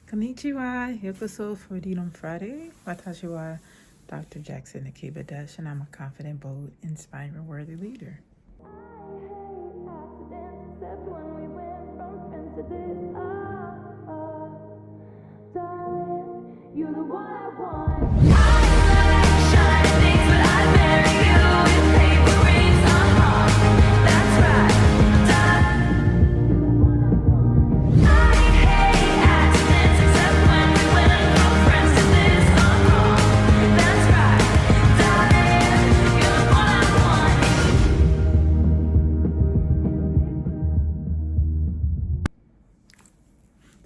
Konnichiwa, Yokoso for Freedom Friday. Watashi wa Dr. Jackson Akiba Dash, and I'm a confident, bold, inspiring, worthy leader. You're the one I want.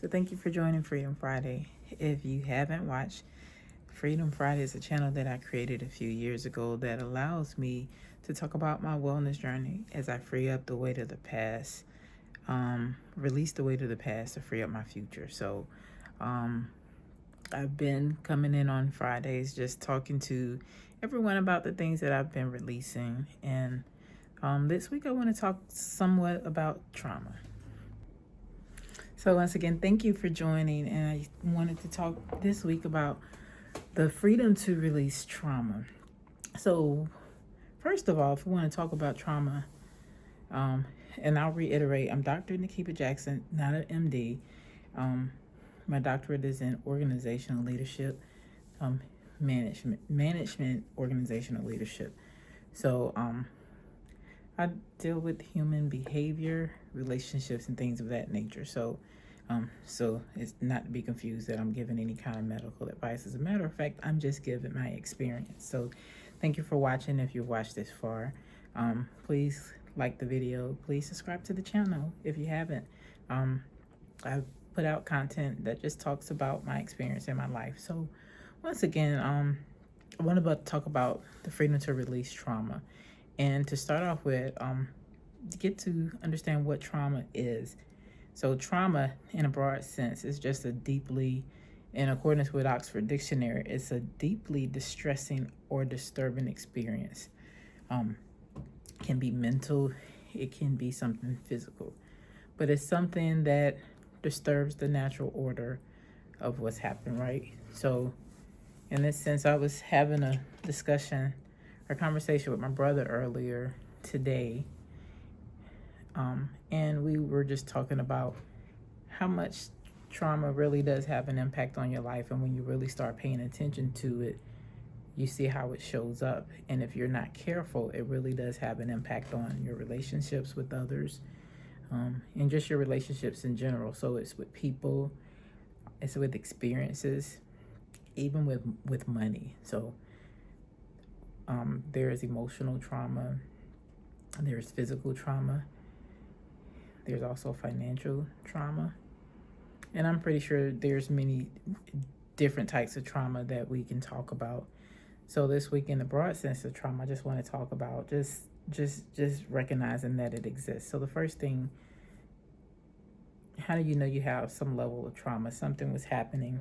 So thank you for joining Freedom Friday. If you haven't watched, Freedom Friday is a channel that I created a few years ago that allows me to talk about my wellness journey as I free up the weight of the past, release the weight of the past to free up my future. So I've been coming in on Fridays just talking to everyone about the things that I've been releasing. And this week I want to talk somewhat about trauma. So once again, thank you for joining. And I wanted to talk this week about the freedom to release trauma. So first of all, if we want to talk about trauma, and I'll reiterate, I'm Dr. Nakiba Jackson, not an MD. My doctorate is in organizational leadership, management organizational leadership. So I deal with human behavior, relationships, and things of that nature. So it's not to be confused that I'm giving any kind of medical advice. As a matter of fact, I'm just giving my experience. So thank you for watching. If you've watched this far, please like the video. Please subscribe to the channel if you haven't. I've put out content that just talks about my experience in my life. So once again, I want to talk about the freedom to release trauma. And to start off with, to get to understand what trauma is. So trauma, in a broad sense, is just a deeply, in accordance with Oxford Dictionary, it's a deeply distressing or disturbing experience. Can be mental, it can be something physical, but it's something that disturbs the natural order of what's happened, right? So in this sense, I was having a discussion or conversation with my brother earlier today, and we were just talking about how much trauma really does have an impact on your life, and when you really start paying attention to it, you see how it shows up. And if you're not careful, it really does have an impact on your relationships with others, and just your relationships in general. So it's with people, it's with experiences, even with money. So there is emotional trauma, there's physical trauma, there's also financial trauma, and I'm pretty sure there's many different types of trauma that we can talk about. So this week, in the broad sense of trauma, I just want to talk about just recognizing that it exists. So the first thing, how do you know you have some level of trauma? Something was happening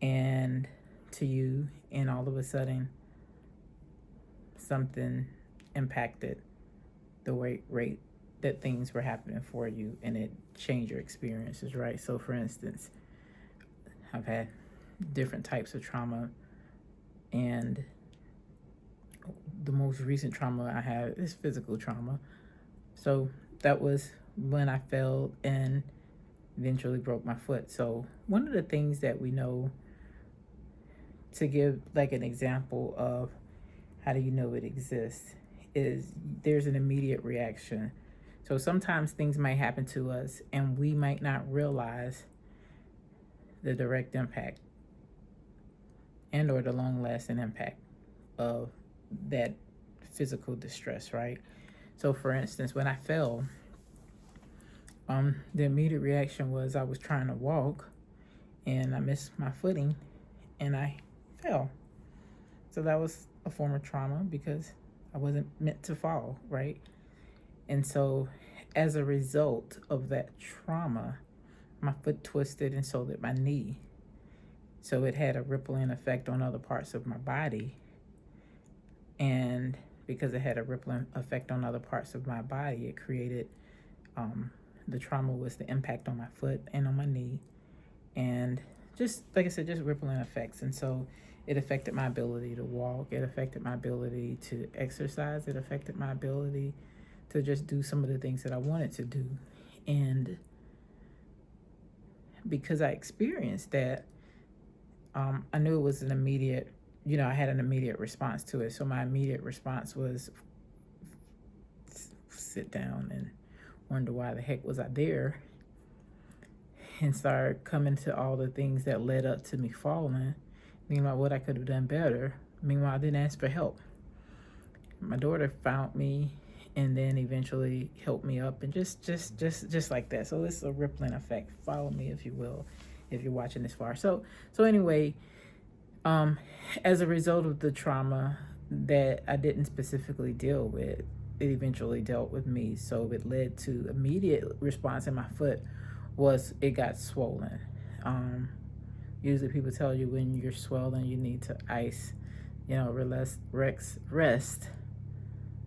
and to you, and all of a sudden something impacted the rate that things were happening for you, and it changed your experiences, right? So for instance, I've had different types of trauma, and the most recent trauma I had is physical trauma. So that was when I fell and eventually broke my foot. So one of the things that we know, to give like an example of how do you know it exists, is there's an immediate reaction. So sometimes things might happen to us and we might not realize the direct impact and or the long-lasting impact of that physical distress, right? So for instance, when I fell, the immediate reaction was I was trying to walk and I missed my footing and I fell. So that was a form of trauma because I wasn't meant to fall, right? And so as a result of that trauma, my foot twisted and so did my knee. So it had a rippling effect on other parts of my body. And because it had a rippling effect on other parts of my body, it created, the trauma was the impact on my foot and on my knee. and just like I said, just rippling effects. And so it affected my ability to walk, it affected my ability to exercise, it affected my ability to just do some of the things that I wanted to do. And because I experienced that, I knew it was an immediate, I had an immediate response to it. So my immediate response was sit down and wonder why the heck was I there, and start coming to all the things that led up to me falling, thinking about what I could have done better. Meanwhile, I didn't ask for help. My daughter found me and then eventually helped me up, and just like that. So it's a rippling effect. Follow me if you will, if you're watching this far. So anyway, as a result of the trauma that I didn't specifically deal with, it eventually dealt with me. So it led to immediate response in my foot was it got swollen. Usually people tell you when you're swollen, you need to ice, rest,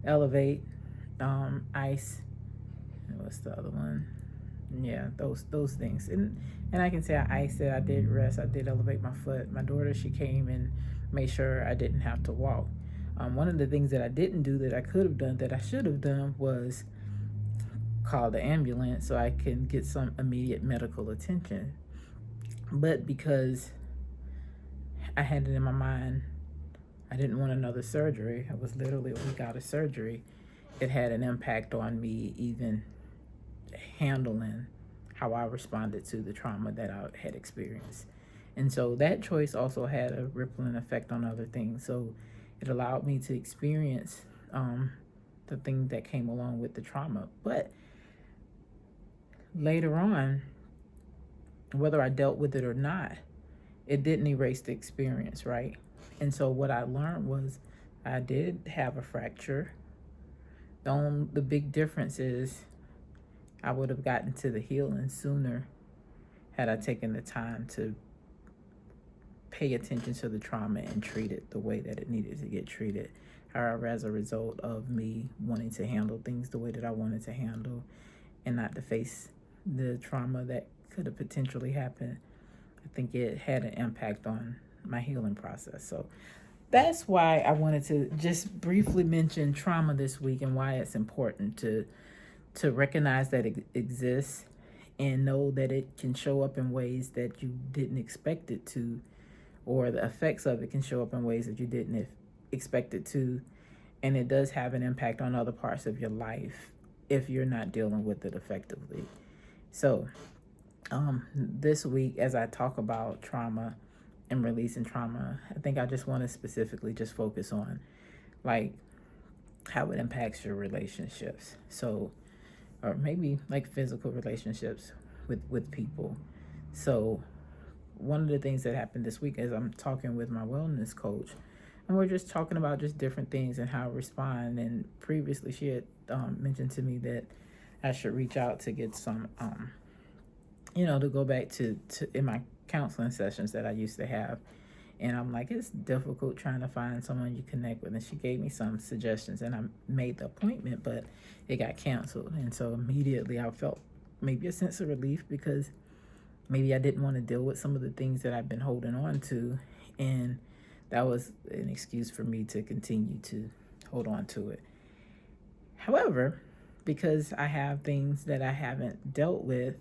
elevate, ice. What's the other one? Yeah, those things. And I can say I iced it. I did rest. I did elevate my foot. My daughter, she came and made sure I didn't have to walk. One of the things that I didn't do that I could have done that I should have done was call the ambulance so I can get some immediate medical attention. But because I had it in my mind, I didn't want another surgery. I was literally a week out of surgery. It had an impact on me even handling how I responded to the trauma that I had experienced. And so that choice also had a rippling effect on other things. So it allowed me to experience the thing that came along with the trauma. But later on, whether I dealt with it or not, it didn't erase the experience, right? And so what I learned was I did have a fracture. The big difference is I would have gotten to the healing sooner had I taken the time to pay attention to the trauma and treat it the way that it needed to get treated. However, as a result of me wanting to handle things the way that I wanted to handle and not to face the trauma that could have potentially happened, I think it had an impact on my healing process. So that's why I wanted to just briefly mention trauma this week and why it's important to recognize that it exists and know that it can show up in ways that you didn't expect it to, or the effects of it can show up in ways that you didn't expect it to. And it does have an impact on other parts of your life if you're not dealing with it effectively. So this week, as I talk about trauma and releasing trauma, I think I just want to specifically just focus on like how it impacts your relationships. So, or maybe like physical relationships with people. So one of the things that happened this week is I'm talking with my wellness coach, and we're just talking about just different things and how I respond. And previously she had mentioned to me that I should reach out to get some to go back to in my counseling sessions that I used to have. And I'm like, it's difficult trying to find someone you connect with. And she gave me some suggestions and I made the appointment, but it got canceled. And so immediately I felt maybe a sense of relief because maybe I didn't want to deal with some of the things that I've been holding on to. And that was an excuse for me to continue to hold on to it. However, because I have things that I haven't dealt with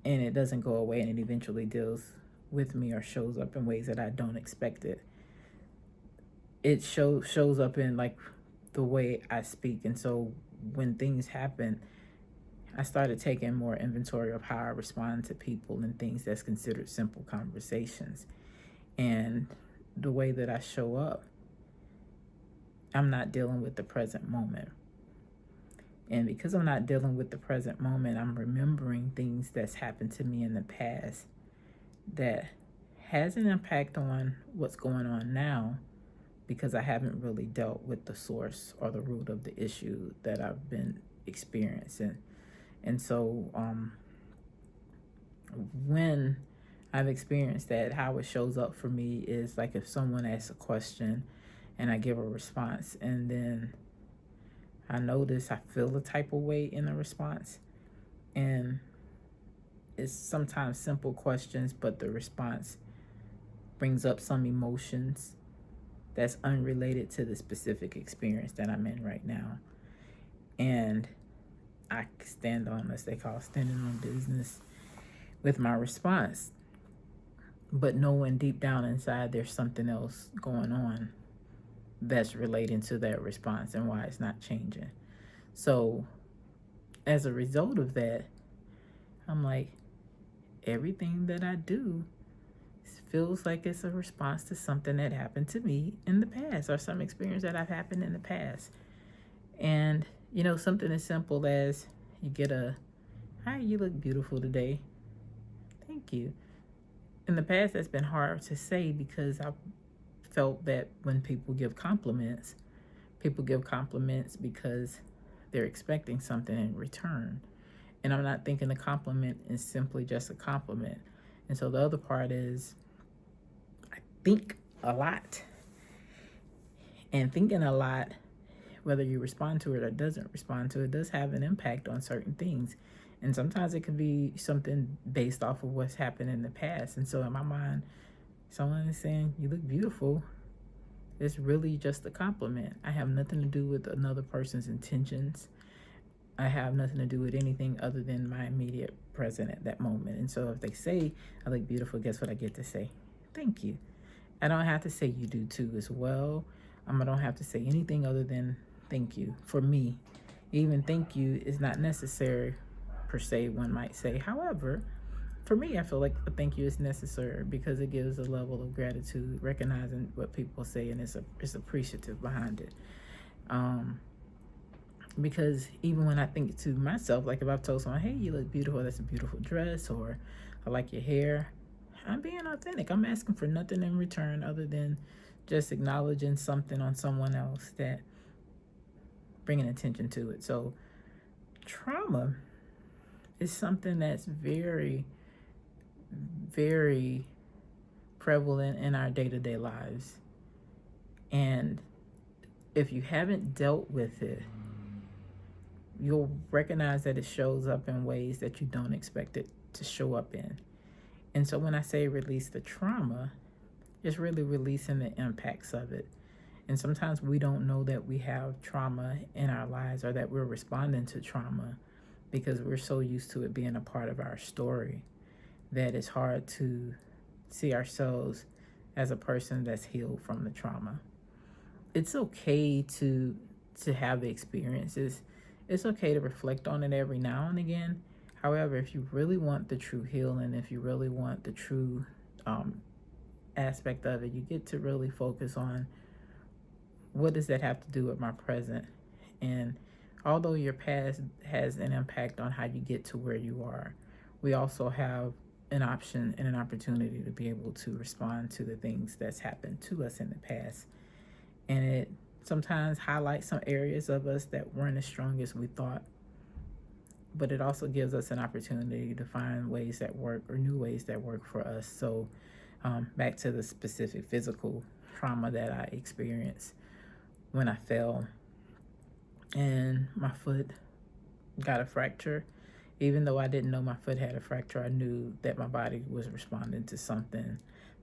and it doesn't go away and it eventually deals with me or shows up in ways that I don't expect it shows up in like the way I speak. And so when things happen, I started taking more inventory of how I respond to people and things that's considered simple conversations. And the way that I show up, I'm not dealing with the present moment. And because I'm not dealing with the present moment, I'm remembering things that's happened to me in the past that has an impact on what's going on now because I haven't really dealt with the source or the root of the issue that I've been experiencing. And so when I've experienced that, how it shows up for me is like if someone asks a question and I give a response and then I notice I feel a type of way in the response, and it's sometimes simple questions, but the response brings up some emotions that's unrelated to the specific experience that I'm in right now. And I stand on, as they call, standing on business with my response, but knowing deep down inside there's something else going on that's relating to that response and why it's not changing. So as a result of that, I'm like, everything that I do feels like it's a response to something that happened to me in the past or some experience that I've happened in the past. And, something as simple as you get hi, you look beautiful today. Thank you. In the past, that's been hard to say because I felt that when people give compliments because they're expecting something in return. And I'm not thinking the compliment is simply just a compliment. And so the other part is I think a lot. And thinking a lot, whether you respond to it or doesn't respond to it, does have an impact on certain things. And sometimes it could be something based off of what's happened in the past. And so in my mind, someone is saying, you look beautiful. It's really just a compliment. I have nothing to do with another person's intentions. I have nothing to do with anything other than my immediate present at that moment. And so if they say I look beautiful, guess what I get to say? Thank you. I don't have to say you do too as well. I don't have to say anything other than thank you. For me, even thank you is not necessary per se, one might say. However, for me, I feel like a thank you is necessary because it gives a level of gratitude, recognizing what people say, and it's appreciative behind it. Because even when I think to myself, like if I've told someone, hey, you look beautiful, that's a beautiful dress, or I like your hair, I'm being authentic. I'm asking for nothing in return other than just acknowledging something on someone else that bringing attention to it. So trauma is something that's very, very prevalent in our day-to-day lives. And if you haven't dealt with it, you'll recognize that it shows up in ways that you don't expect it to show up in. And so when I say release the trauma, it's really releasing the impacts of it. And sometimes we don't know that we have trauma in our lives or that we're responding to trauma because we're so used to it being a part of our story that it's hard to see ourselves as a person that's healed from the trauma. It's okay to have the experiences. It's okay to reflect on it every now and again. However, if you really want the true healing, if you really want the true aspect of it, you get to really focus on what does that have to do with my present. And although your past has an impact on how you get to where you are, we also have an option and an opportunity to be able to respond to the things that's happened to us in the past. And it sometimes highlights some areas of us that weren't as strong as we thought, but it also gives us an opportunity to find ways that work or new ways that work for us. So back to the specific physical trauma that I experienced when I fell and my foot got a fracture. Even though I didn't know my foot had a fracture, I knew that my body was responding to something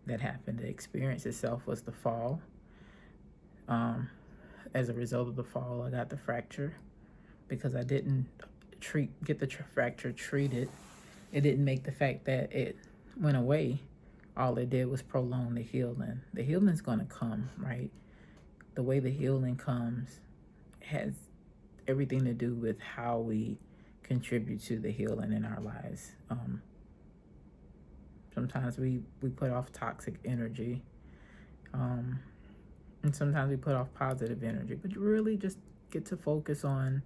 that happened. The experience itself was the fall. As a result of the fall, I got the fracture because I didn't get the fracture treated. It didn't make the fact that it went away. All it did was prolong the healing. The healing's going to come, right? The way the healing comes has everything to do with how we contribute to the healing in our lives. Sometimes we put off toxic energy, and sometimes we put off positive energy, but you really just get to focus on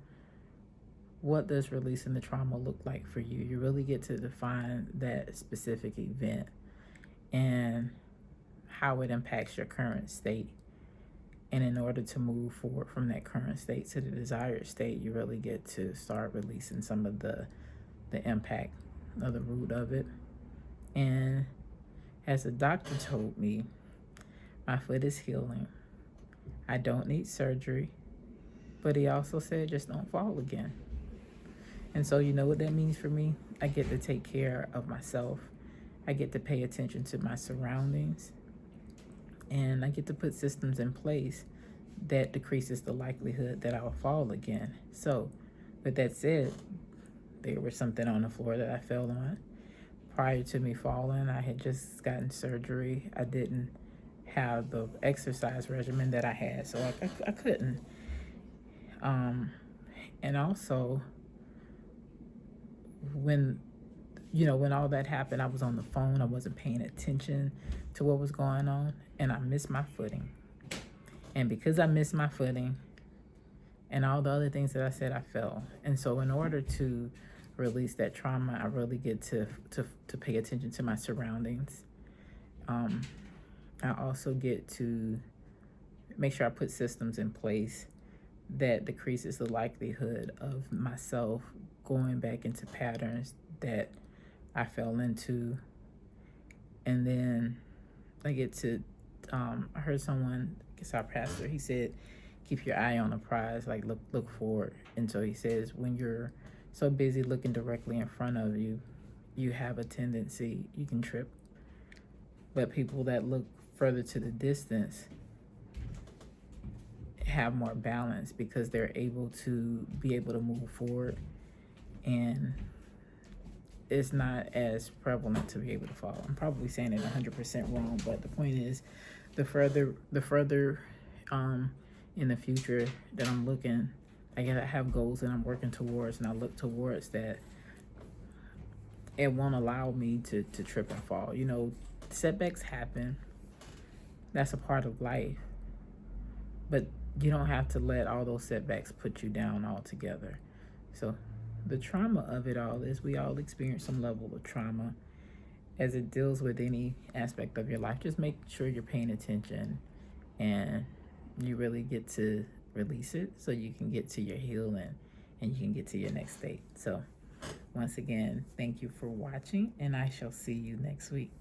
what does releasing the trauma look like for you. You really get to define that specific event and how it impacts your current state. And in order to move forward from that current state to the desired state, you really get to start releasing some of the impact of the root of it. And as the doctor told me, my foot is healing. I don't need surgery. But he also said, just don't fall again. And so you know what that means for me? I get to take care of myself. I get to pay attention to my surroundings, and I get to put systems in place that decreases the likelihood that I'll fall again. So, with that said, there was something on the floor that I fell on. Prior to me falling, I had just gotten surgery. I didn't have the exercise regimen that I had, so I couldn't. And also, when when all that happened, I was on the phone. I wasn't paying attention to what was going on, and I missed my footing. And because I missed my footing and all the other things that I said, I fell. And so in order to release that trauma, I really get to pay attention to my surroundings. I also get to make sure I put systems in place that decreases the likelihood of myself going back into patterns that I fell into. And then I get to, I heard someone, I guess our pastor, he said, keep your eye on the prize, like look forward. And so he says, when you're so busy looking directly in front of you, you have a tendency, you can trip. But people that look further to the distance have more balance because they're able to move forward, and it's not as prevalent to be able to fall. I'm probably saying it 100% wrong, but the point is, the further in the future that I'm looking, I have goals that I'm working towards, and I look towards that. It won't allow me to trip and fall. Setbacks happen. That's a part of life. But you don't have to let all those setbacks put you down altogether. So the trauma of it all is we all experience some level of trauma. As it deals with any aspect of your life, just make sure you're paying attention and you really get to release it so you can get to your healing and you can get to your next state. So once again, thank you for watching, and I shall see you next week.